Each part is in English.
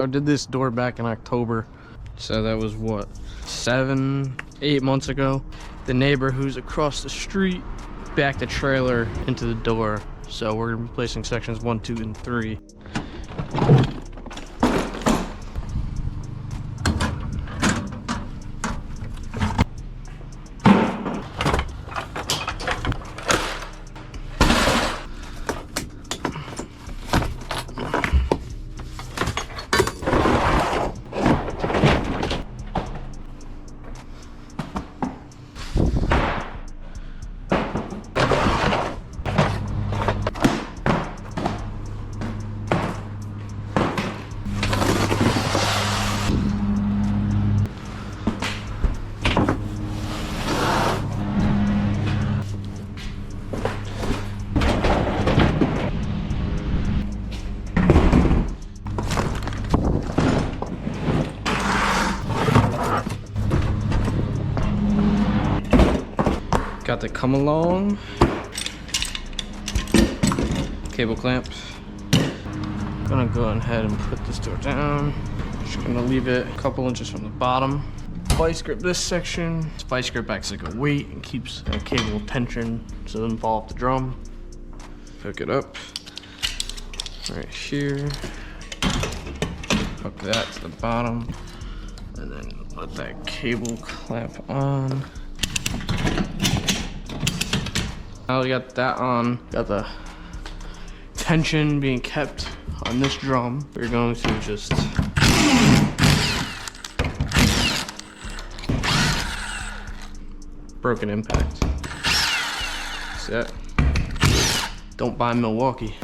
I did this door back in October, so that was what, 7-8 months ago. The neighbor who's across the street backed the trailer into the door, so we're replacing sections 1, 2, and 3. Got the come along cable clamp. Gonna go ahead and put this door down. Just gonna leave it a couple inches from the bottom. Vice grip this section. This vice grip acts like a weight and keeps the cable tension so it doesn't fall off the drum. Hook it up right here. Hook that to the bottom, and then let that cable clamp on. Now we got that on, got the tension being kept on this drum. We're going to just broken impact. Set. Don't buy Milwaukee.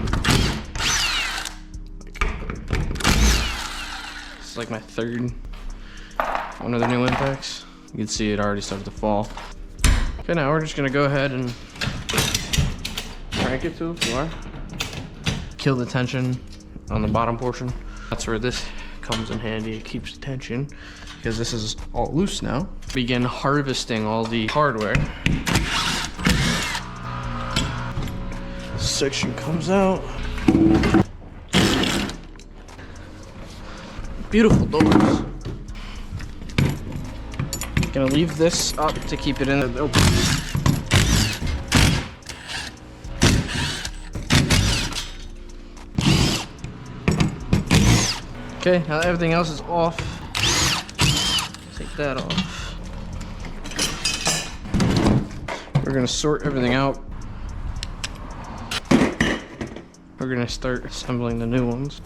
It's like my third one of the new impacts. You can see it already started to fall. Okay, now we're just gonna go ahead and crank it to the floor. Kill the tension on the bottom portion. That's where this comes in handy. It keeps the tension because this is all loose now. Begin harvesting all the hardware. This section comes out. Beautiful doors. Gonna leave this up to keep it in the open. Okay, now that everything else is off, take that off. We're gonna sort everything out. We're gonna start assembling the new ones.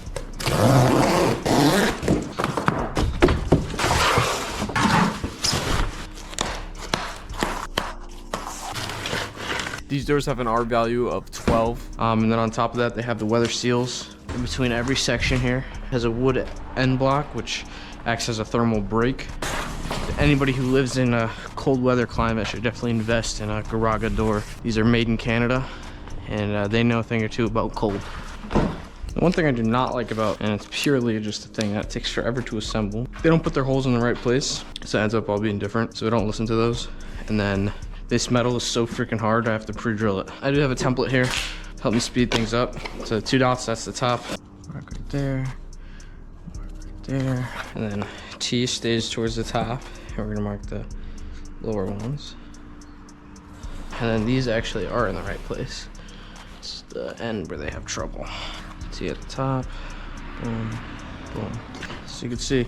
These doors have an R value of 12, and then on top of that, they have the weather seals. In between every section here has a wood end block, which acts as a thermal break. Anybody who lives in a cold weather climate should definitely invest in a Garaga door. These are made in Canada, and they know a thing or two about cold. The one thing I do not like about, and it's purely just a thing that takes forever to assemble, they don't put their holes in the right place, so it ends up all being different, so don't listen to those. And then this metal is so freaking hard, I have to pre-drill it. I do have a template here, help me speed things up. So 2 dots, that's the top. Mark right there, mark right there. And then T stays towards the top. And we're gonna mark the lower ones. And then these actually are in the right place. It's the end where they have trouble. T at the top, boom, boom. So you can see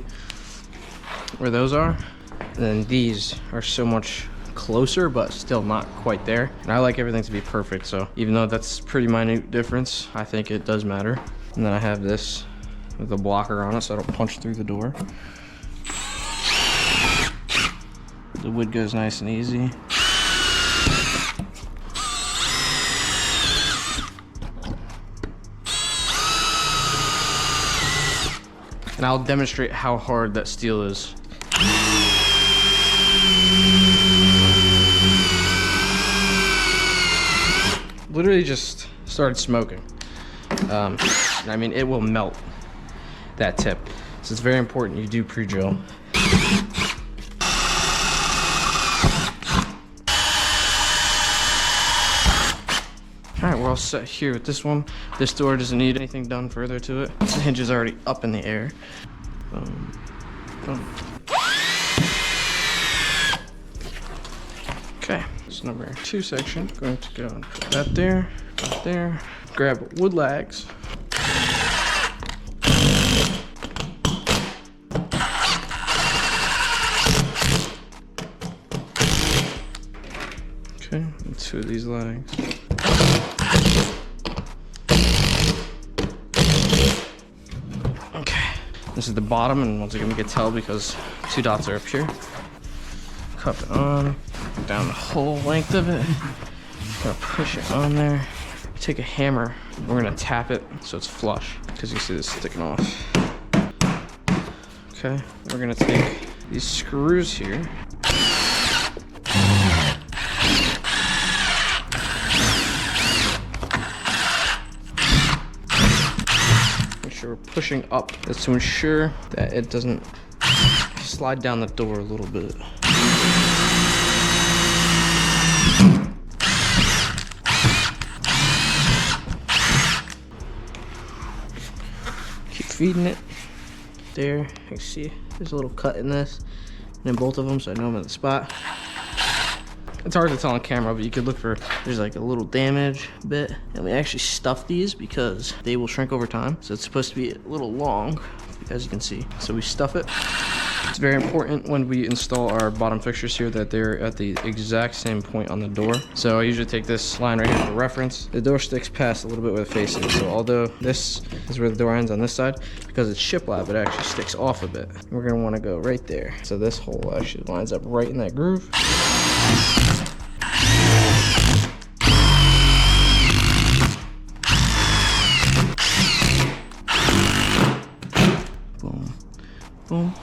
where those are. And then these are so much closer, but still not quite there. And I like everything to be perfect, so even though that's a pretty minute difference, I think it does matter. And then I have this with a blocker on it so I don't punch through the door. The wood goes nice and easy. And I'll demonstrate how hard that steel is. Literally just started smoking. I mean, it will melt that tip. So it's very important you do pre-drill. All right, well, all set here with this one. This door doesn't need anything done further to it. The hinge is already up in the air. Boom, boom. Okay, this number 2 section. Going to go and put that there, right there. Grab wood lags. Okay, and 2 of these lags. Okay, this is the bottom, and once again we can tell because 2 dots are up here. Cup it on, down the whole length of it. Gonna push it on there. Take a hammer, we're gonna tap it so it's flush, because you see this sticking off. Okay, we're gonna take these screws here. We're pushing up. That's to ensure that it doesn't slide down the door a little bit. Keep feeding it. There, you can see there's a little cut in this and in both of them, so I know I'm at the spot. It's hard to tell on camera, but you could look for, there's like a little damage bit. And we actually stuff these because they will shrink over time. So it's supposed to be a little long, as you can see. So we stuff it. It's very important when we install our bottom fixtures here that they're at the exact same point on the door. So I usually take this line right here for reference. The door sticks past a little bit where the face is. So although this is where the door ends on this side, because it's shiplap, it actually sticks off a bit. We're gonna wanna go right there. So this hole actually lines up right in that groove. Boom, boom.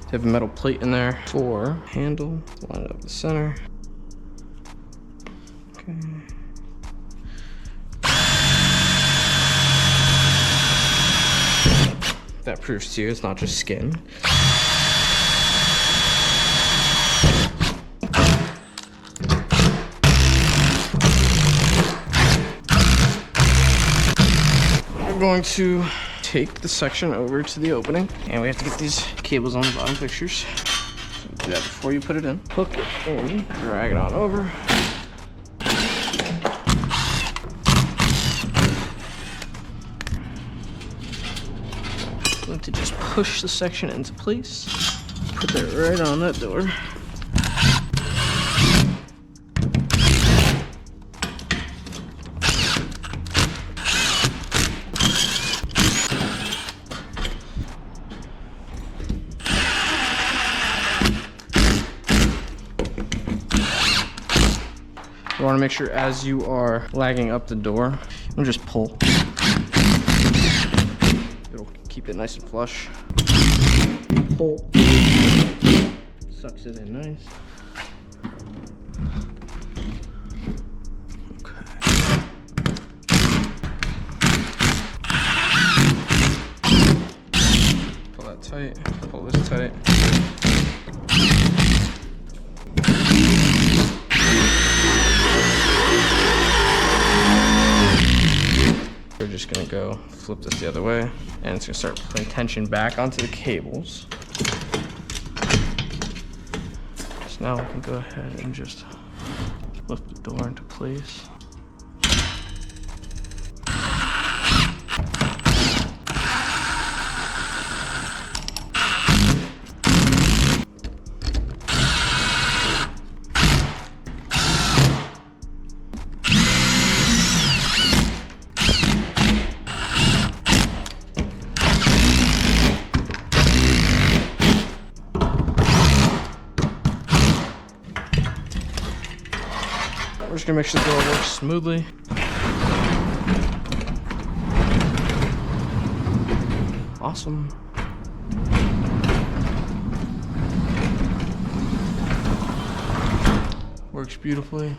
You have a metal plate in there for handle. Line it up the center. Okay. That proves to you it's not just skin. We're going to take the section over to the opening, and we have to get these cables on the bottom fixtures. So do that before you put it in. Hook it in, drag it on over. Going to just push the section into place. Put that right on that door. You want to make sure as you are lagging up the door, you'll just pull. It'll keep it nice and flush. Pull. Sucks it in nice. Okay. Pull that tight. Pull this tight. We're just gonna go flip this the other way, and it's gonna start putting tension back onto the cables. So now we can go ahead and just lift the door into place. We're just gonna make sure the door works smoothly. Awesome. Works beautifully.